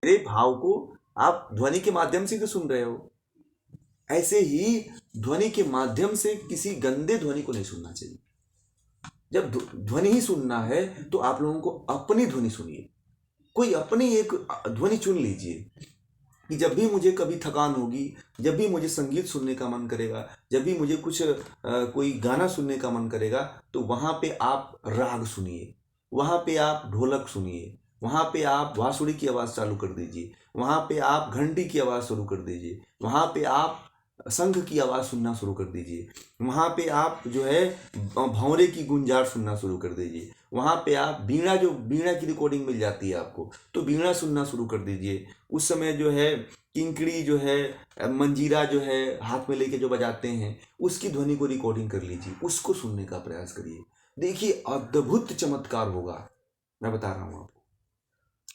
मेरे भाव को आप ध्वनि के माध्यम से तो सुन रहे हो, ऐसे ही ध्वनि के माध्यम से किसी गंदे ध्वनि को नहीं सुनना चाहिए। जब ध्वनि ही सुनना है तो आप लोगों को अपनी ध्वनि सुनिए, कोई अपनी एक ध्वनि चुन लीजिए कि जब भी मुझे कभी थकान होगी, जब भी मुझे संगीत सुनने का मन करेगा, जब भी मुझे कुछ कोई गाना सुनने का मन करेगा, तो वहाँ पे आप राग सुनिए, वहाँ पे आप ढोलक सुनिए, वहाँ पे आप बांसुरी की आवाज़ चालू कर दीजिए, वहाँ पे आप घंटी की आवाज़ शुरू कर दीजिए, वहाँ पे आप शंख की आवाज़ सुनना शुरू कर दीजिए, वहाँ पे आप जो है भंवरे की गुंजार सुनना शुरू कर दीजिए, वहाँ पे आप बीड़ा की रिकॉर्डिंग मिल जाती है आपको, तो बीड़ा सुनना शुरू कर दीजिए। उस समय जो है किंकड़ी जो है, मंजीरा जो है हाथ में लेके जो बजाते हैं, उसकी ध्वनि को रिकॉर्डिंग कर लीजिए, उसको सुनने का प्रयास करिए। देखिए अद्भुत चमत्कार होगा, मैं बता रहा हूँ आपको।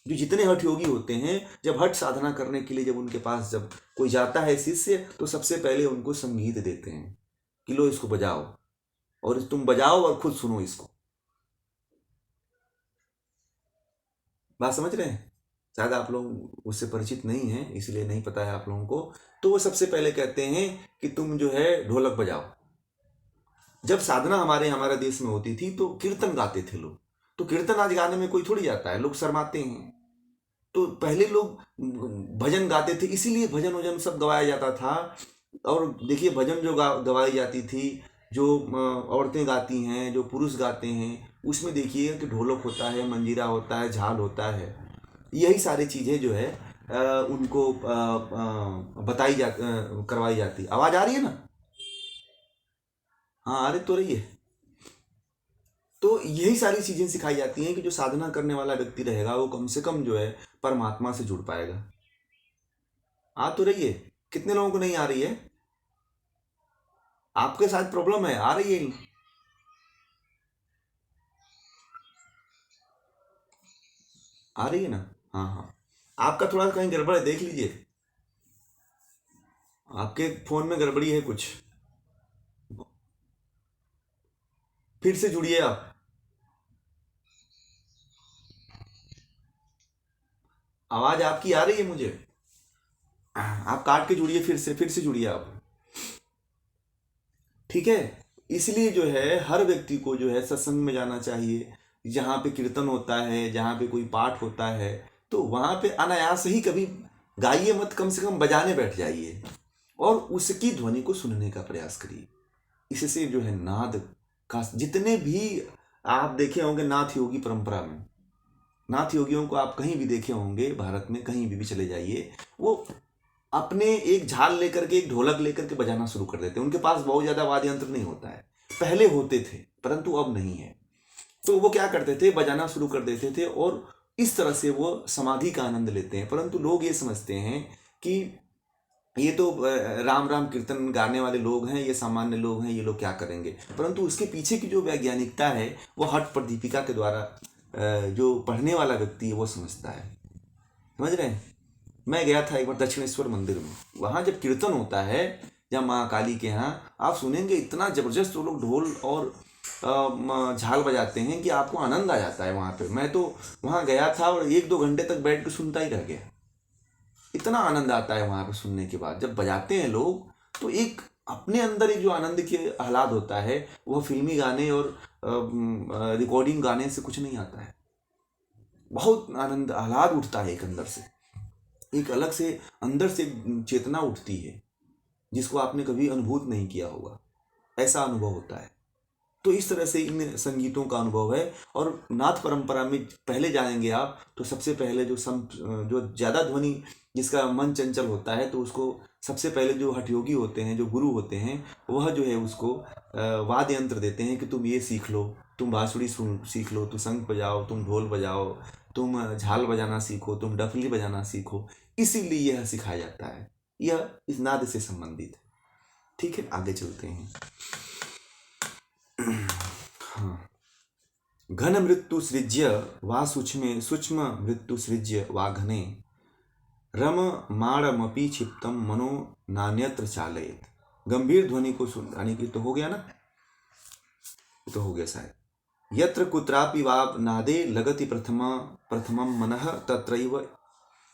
जो जितने हठ योगी होते हैं, जब हठ साधना करने के लिए जब उनके पास जब कोई जाता है शिष्य, तो सबसे पहले उनको संगीत देते हैं कि लो इसको बजाओ, और तुम बजाओ और खुद सुनो इसको। बात समझ रहे हैं? शायद आप लोग उससे परिचित नहीं हैं, इसलिए नहीं पता है आप लोगों को। तो वो सबसे पहले कहते हैं कि तुम जो है ढोलक बजाओ। जब साधना हमारे देश में होती थी तो कीर्तन गाते थे लोग, तो कीर्तन आज गाने में कोई थोड़ी जाता है, लोग शर्माते हैं। तो पहले लोग भजन गाते थे, इसीलिए भजन वजन सब गवाया जाता था। और देखिए भजन जो गवाई जाती थी, जो औरतें गाती हैं, जो पुरुष गाते हैं, उसमें देखिए कि ढोलक होता है, मंजीरा होता है, झाल होता है। यही सारी चीज़ें जो है उनको करवाई जाती। आवाज़ आ रही है ना? हाँ आ रही तो रही है। तो यही सारी चीज़ें सिखाई जाती हैं कि जो साधना करने वाला व्यक्ति रहेगा वो कम से कम जो है परमात्मा से जुड़ पाएगा। आ तो रही है? कितने लोगों को नहीं आ रही है? आपके साथ प्रॉब्लम है, आ रही है? आ रही है ना? हाँ हाँ। आपका थोड़ा कहीं गड़बड़ है, देख लीजिए, आपके फोन में गड़बड़ी है कुछ। फिर से जुड़िए आप। आवाज आपकी आ रही है मुझे, आप काट के जुड़िए, फिर से जुड़िए आप। ठीक है। इसलिए जो है हर व्यक्ति को जो है सत्संग में जाना चाहिए, जहाँ पे कीर्तन होता है, जहाँ पे कोई पाठ होता है, तो वहाँ पे अनायास ही कभी गाइए मत, कम से कम बजाने बैठ जाइए और उसकी ध्वनि को सुनने का प्रयास करिए। इससे जो है नाद का, जितने भी आप देखे होंगे नाथ योगी परंपरा में, नाथ योगियों को आप कहीं भी देखे होंगे, भारत में कहीं भी चले जाइए, वो अपने एक झाल लेकर के, एक ढोलक लेकर के बजाना शुरू कर देते हैं। उनके पास बहुत ज्यादा वाद्य यंत्र नहीं होता है, पहले होते थे परंतु अब नहीं है। तो वो क्या करते थे, बजाना शुरू कर देते थे और इस तरह से वो समाधि का आनंद लेते हैं। परंतु लोग ये समझते हैं कि ये तो राम राम कीर्तन गाने वाले लोग हैं, ये सामान्य लोग हैं, ये लोग क्या करेंगे। परंतु उसके पीछे की जो वैज्ञानिकता है वो हठ पर दीपिका के द्वारा जो पढ़ने वाला व्यक्ति है वो समझता है। समझ रहे हैं? मैं गया था एक बार दक्षिणेश्वर मंदिर में, वहाँ जब कीर्तन होता है, जब माँ काली के यहाँ, आप सुनेंगे इतना जबरदस्त वो लोग ढोल और झाल बजाते हैं कि आपको आनंद आ जाता है वहाँ पे। मैं तो वहाँ गया था और 1-2 घंटे तक बैठ के सुनता ही रह गया। इतना आनंद आता है वहाँ पे सुनने के बाद, जब बजाते हैं लोग तो एक अपने अंदर एक जो आनंद के आह्लाद होता है, वह फिल्मी गाने और रिकॉर्डिंग गाने से कुछ नहीं आता है। बहुत आनंद आह्लाद उठता है एक अंदर से, एक अलग से अंदर से चेतना उठती है, जिसको आपने कभी अनुभूत नहीं किया होगा, ऐसा अनुभव होता है। तो इस तरह से इन संगीतों का अनुभव है। और नाथ परंपरा में पहले जाएंगे आप तो सबसे पहले जो ज़्यादा ध्वनि, जिसका मन चंचल होता है, तो उसको सबसे पहले जो हठयोगी होते हैं, जो गुरु होते हैं, वह जो है उसको वाद्य यंत्र देते हैं कि तुम ये सीख लो, तुम बांसुरी सीख लो, तुम शंख बजाओ, तुम ढोल बजाओ, तुम झाल बजाना सीखो, तुम डफली बजाना सीखो। इसीलिए यह सिखाया जाता है, यह इस नाद से संबंधित है। ठीक है, आगे चलते हैं। हाँ। घन मृत्यु सृज्य वा सूक्ष्म मृत्यु सृज्य वा घने रम माणमपि क्षिप्तम मनो नान्यत्र चालयेत। गंभीर ध्वनि को सुनाने की तो हो गया ना, तो हो गया शायद। यत्र कुत्रापि वा नादे लगति प्रथमम मनः तत्रैव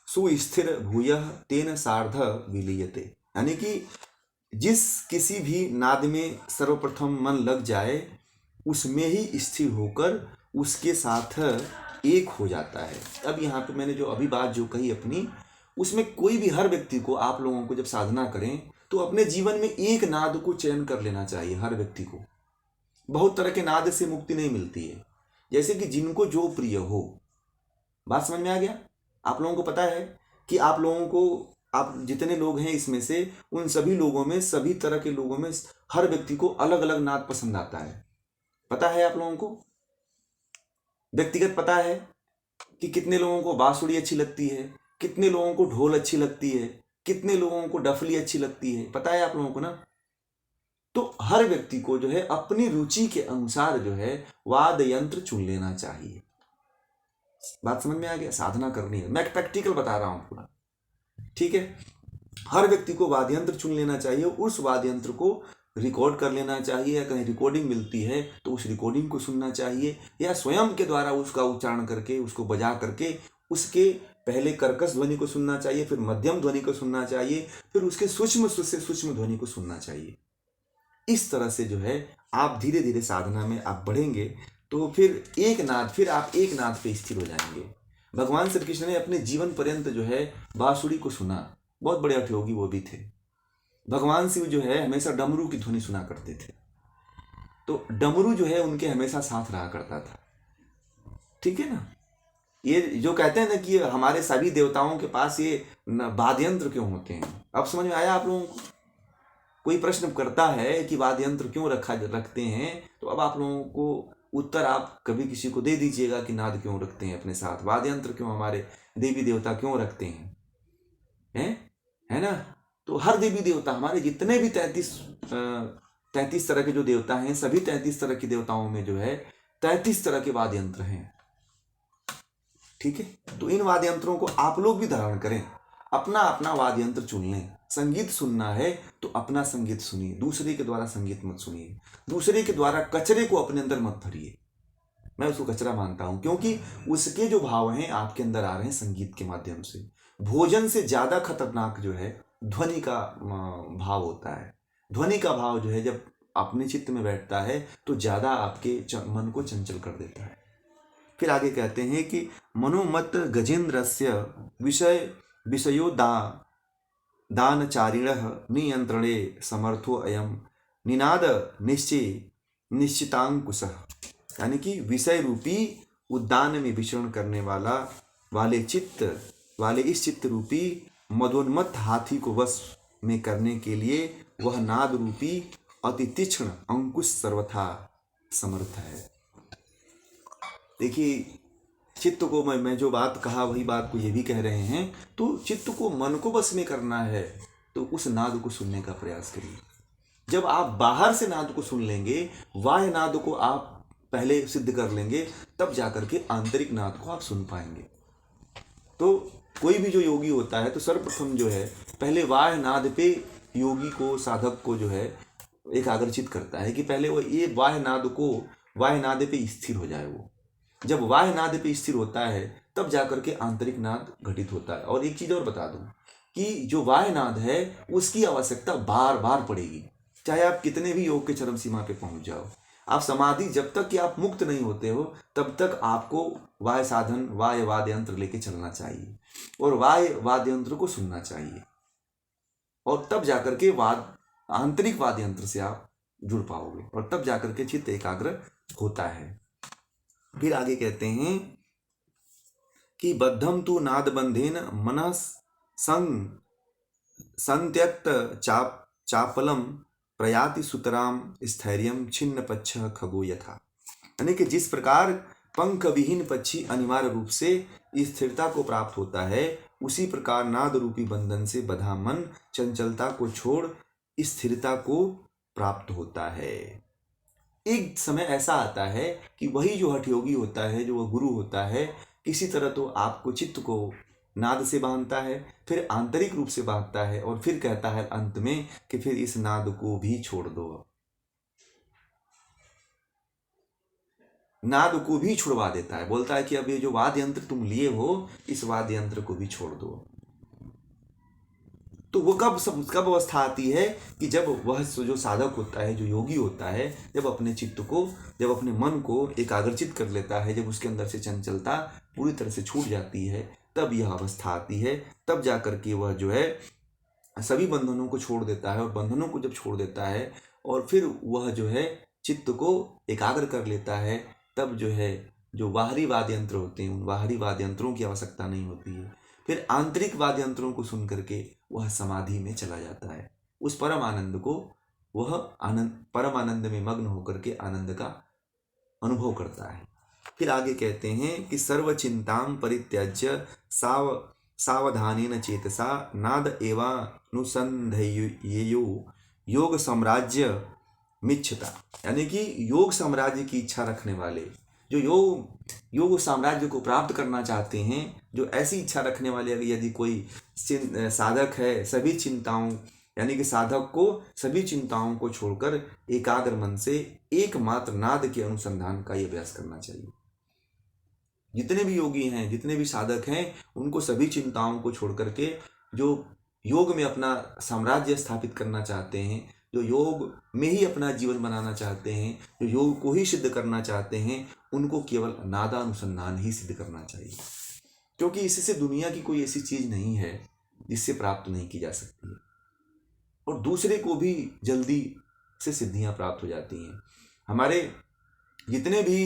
सुस्थिर भूयः तेन सार्ध विलीयते। यानी कि जिस किसी भी नाद में सर्वप्रथम मन लग जाए उसमें ही स्थिर होकर उसके साथ एक हो जाता है। अब यहाँ पे मैंने जो अभी बात जो कही अपनी, उसमें कोई भी हर व्यक्ति को, आप लोगों को जब साधना करें तो अपने जीवन में एक नाद को चयन कर लेना चाहिए हर व्यक्ति को। बहुत तरह के नाद से मुक्ति नहीं मिलती है, जैसे कि जिनको जो प्रिय हो। बात समझ में आ गया? आप लोगों को पता है कि आप लोगों को, आप जितने लोग हैं इसमें से, उन सभी लोगों में, सभी तरह के लोगों में हर व्यक्ति को अलग अलग नाद पसंद आता है। पता है आप लोगों को? व्यक्तिगत पता है कि कितने लोगों को बांसुरी अच्छी लगती है, कितने लोगों को ढोल अच्छी लगती है, कितने लोगों को डफली अच्छी लगती है। पता है आप लोगों को ना? तो हर व्यक्ति को जो है अपनी रुचि के अनुसार जो है वाद्य यंत्र चुन लेना चाहिए। बात समझ में आ गया? साधना करनी है, मैं प्रैक्टिकल बता रहा हूं पूरा, ठीक है। हर व्यक्ति को वाद्य यंत्र चुन लेना चाहिए, उस वाद्य यंत्र को रिकॉर्ड कर लेना चाहिए, या कहीं रिकॉर्डिंग मिलती है तो उस रिकॉर्डिंग को सुनना चाहिए, या स्वयं के द्वारा उसका उच्चारण करके, उसको बजा करके, उसके पहले कर्कश ध्वनि को सुनना चाहिए, फिर मध्यम ध्वनि को सुनना चाहिए, फिर उसके सूक्ष्म से सूक्ष्म ध्वनि को सुनना चाहिए। इस तरह से जो है आप धीरे धीरे साधना में आप बढ़ेंगे तो फिर आप एक नाद पे स्थिर हो जाएंगे। भगवान श्री कृष्ण ने अपने जीवन पर्यंत जो है बांसुरी को सुना, बहुत बड़े अठयोगी वो भी थे। भगवान शिव जो है हमेशा डमरू की ध्वनि सुना करते थे, तो डमरू जो है उनके हमेशा साथ रहा करता था, ठीक है ना। ये जो कहते हैं ना कि हमारे सभी देवताओं के पास ये वाद्य यंत्र क्यों होते हैं, अब समझ में आया आप लोगों को? कोई प्रश्न करता है कि वाद्य यंत्र क्यों रखते हैं, तो अब आप लोगों को उत्तर आप कभी किसी को दे दीजिएगा कि नाद क्यों रखते हैं अपने साथ, वाद्य यंत्र क्यों हमारे देवी देवता क्यों रखते हैं, है ना। तो हर देवी देवता, हमारे जितने भी 33 तरह के जो देवता हैं, सभी 33 तरह के देवताओं में जो है 33 तरह के वाद्य यंत्र हैं, ठीक है। तो इन वाद्य यंत्रों को आप लोग भी धारण करें, अपना अपना वाद्य यंत्र चुन लें। संगीत सुनना है तो अपना संगीत सुनिए, दूसरे के द्वारा संगीत मत सुनिए, दूसरे के द्वारा कचरे को अपने अंदर मत भरिए। मैं उसको कचरा मानता हूं, क्योंकि उसके जो भाव हैं आपके अंदर आ रहे हैं संगीत के माध्यम से। भोजन से ज्यादा खतरनाक जो है ध्वनि का भाव होता है। ध्वनि का भाव जो है जब अपने चित्त में बैठता है तो ज्यादा आपके मन को चंचल कर देता है। फिर आगे कहते हैं कि मनोमत गजेंद्रस्य विषयो दानचारिणः नियंत्रणे समर्थो अयम निनाद निश्चितांकुशः। यानी कि विषय रूपी उद्यान में विचरण करने वाले इस चित्त रूपी मदोन्मत्त हाथी को वश में करने के लिए वह नाद रूपी अति तीक्ष्ण अंकुश सर्वथा समर्थ है। देखिए, चित्त को मैं जो बात कहा वही बात को ये भी कह रहे हैं। तो चित्त को, मन को बस में करना है तो उस नाद को सुनने का प्रयास करिए। जब आप बाहर से नाद को सुन लेंगे, वाह्य नाद को आप पहले सिद्ध कर लेंगे, तब जाकर के आंतरिक नाद को आप सुन पाएंगे। तो कोई भी जो योगी होता है तो सर्वप्रथम जो है पहले वाह्य नाद पे योगी को, साधक को जो है एकाग्रचित करता है कि पहले वो ये वाह्य नाद पे स्थिर हो जाए। वो जब वाह्य नाद पे स्थिर होता है तब जाकर के आंतरिक नाद घटित होता है। और एक चीज और बता दूं कि जो वाह्य नाद है उसकी आवश्यकता बार बार पड़ेगी, चाहे आप कितने भी योग के चरम सीमा पे पहुंच जाओ। आप समाधि, जब तक कि आप मुक्त नहीं होते हो तब तक आपको वाह्य साधन, वाह्य वाद्य यंत्र लेके चलना चाहिए और वाह्य वाद्य यंत्र को सुनना चाहिए, और तब जाकर के आंतरिक वाद्य यंत्र से आप जुड़ पाओगे, और तब जाकर के चित्त एकाग्र होता है। फिर आगे कहते हैं कि बद्धम तु नाद बंधेन मनः संत्यक्त चापलम प्रयाति सुतराम स्थैर्यम छिन्न पच्छ खगो यथा। यानी कि जिस प्रकार पंख विहीन पक्षी अनिवार्य रूप से स्थिरता को प्राप्त होता है, उसी प्रकार नाद रूपी बंधन से बधा मन चंचलता को छोड़ स्थिरता को प्राप्त होता है। एक समय ऐसा आता है कि वही जो हठयोगी होता है, जो वह गुरु होता है, किसी तरह तो आपको चित्त को नाद से बांधता है, फिर आंतरिक रूप से बांधता है, और फिर कहता है अंत में कि फिर इस नाद को भी छोड़ दो। नाद को भी छुड़वा देता है, बोलता है कि अब ये जो वाद्य यंत्र तुम लिए हो, इस वाद्य यंत्र को भी छोड़ दो। तो वो कब अवस्था आती है कि जब वह जो साधक होता है, जो योगी होता है, जब अपने चित्त को, जब अपने मन को एकाग्रचित कर लेता है, जब उसके अंदर से चंचलता पूरी तरह से छूट जाती है, तब यह अवस्था आती है। तब जा करके वह जो है सभी बंधनों को छोड़ देता है, और बंधनों को जब छोड़ देता है और फिर वह जो है चित्त को एकाग्र कर लेता है, तब जो है जो बाहरी वाद्य यंत्र होते हैं, उन बाहरी वाद्य यंत्रों की आवश्यकता नहीं होती है। फिर आंतरिक वाद्य यंत्रों को सुन करके वह समाधि में चला जाता है। उस परम आनंद को वह परम आनंद में मग्न होकर के आनंद का अनुभव करता है। फिर आगे कहते हैं कि सर्व चिंताम परित्यज्य सावधानेन चेतसा नाद एवानुसंधेयो योग साम्राज्य मिच्छता। यानी कि योग साम्राज्य की इच्छा रखने वाले, जो योग साम्राज्य को प्राप्त करना चाहते हैं, जो ऐसी इच्छा रखने वाले, यदि कोई साधक है, सभी चिंताओं, यानी कि साधक को सभी चिंताओं को छोड़कर एकाग्र मन से एकमात्र नाद के अनुसंधान का ये अभ्यास करना चाहिए। जितने भी योगी हैं, जितने भी साधक हैं, उनको सभी चिंताओं को छोड़ करके जो योग में अपना साम्राज्य स्थापित करना चाहते हैं, जो योग में ही अपना जीवन बनाना चाहते हैं, जो योग को ही सिद्ध करना चाहते हैं, उनको केवल नादानुसंधान ही सिद्ध करना चाहिए। क्योंकि इससे दुनिया की कोई ऐसी चीज नहीं है जिससे प्राप्त नहीं की जा सकती है, और दूसरे को भी जल्दी से सिद्धियां प्राप्त हो जाती हैं। हमारे जितने भी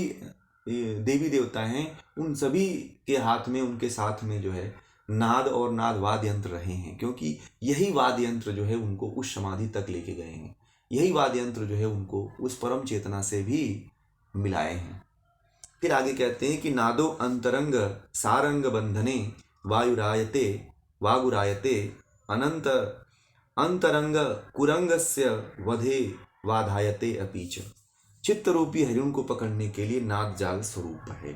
देवी देवता हैं, उन सभी के हाथ में, उनके साथ में जो है नाद और नाद वाद्य यंत्र रहे हैं, क्योंकि यही वाद्य यंत्र जो है उनको उस समाधि तक लेके गए हैं। यही वाद्य यंत्र जो है उनको उस परम चेतना से भी मिलाए हैं। फिर आगे कहते हैं कि नादो अंतरंग सारंग बंधने वायुरायते वागुरायते अनंत अंतरंग कुरंगस्य वधे वाधायते अपीच। चित्त रूपी हरिण को पकड़ने के लिए नाद जाल स्वरूप है।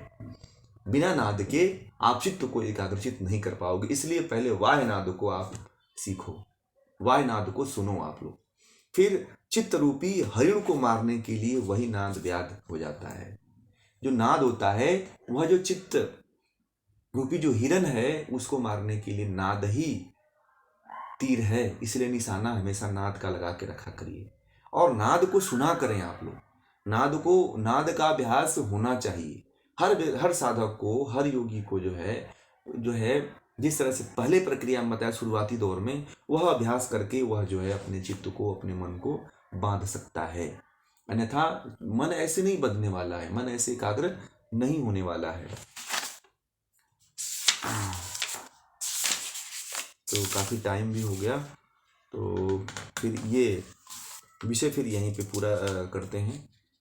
बिना नाद के आप चित्त को एकाग्रचित नहीं कर पाओगे, इसलिए पहले वाह्य नाद को आप सीखो, वाह्य नाद को सुनो आप लोग। फिर चित्त रूपी हरिण को मारने के लिए वही नाद व्याध हो जाता है। जो नाद होता है वह जो चित्त रूपी जो हिरण है, उसको मारने के लिए नाद ही तीर है। इसलिए निशाना हमेशा नाद का लगा के रखा करिए, और नाद को सुना करें आप लोग। नाद का अभ्यास होना चाहिए हर साधक को, हर योगी को जो है जिस तरह से पहले प्रक्रिया में बताया शुरुआती दौर में, वह अभ्यास करके वह जो है अपने चित्त को, अपने मन को बांध सकता है। अन्यथा मन ऐसे नहीं बंधने वाला है, मन ऐसे एकाग्र नहीं होने वाला है। तो काफ़ी टाइम भी हो गया, तो फिर ये विषय फिर यहीं पे पूरा करते हैं।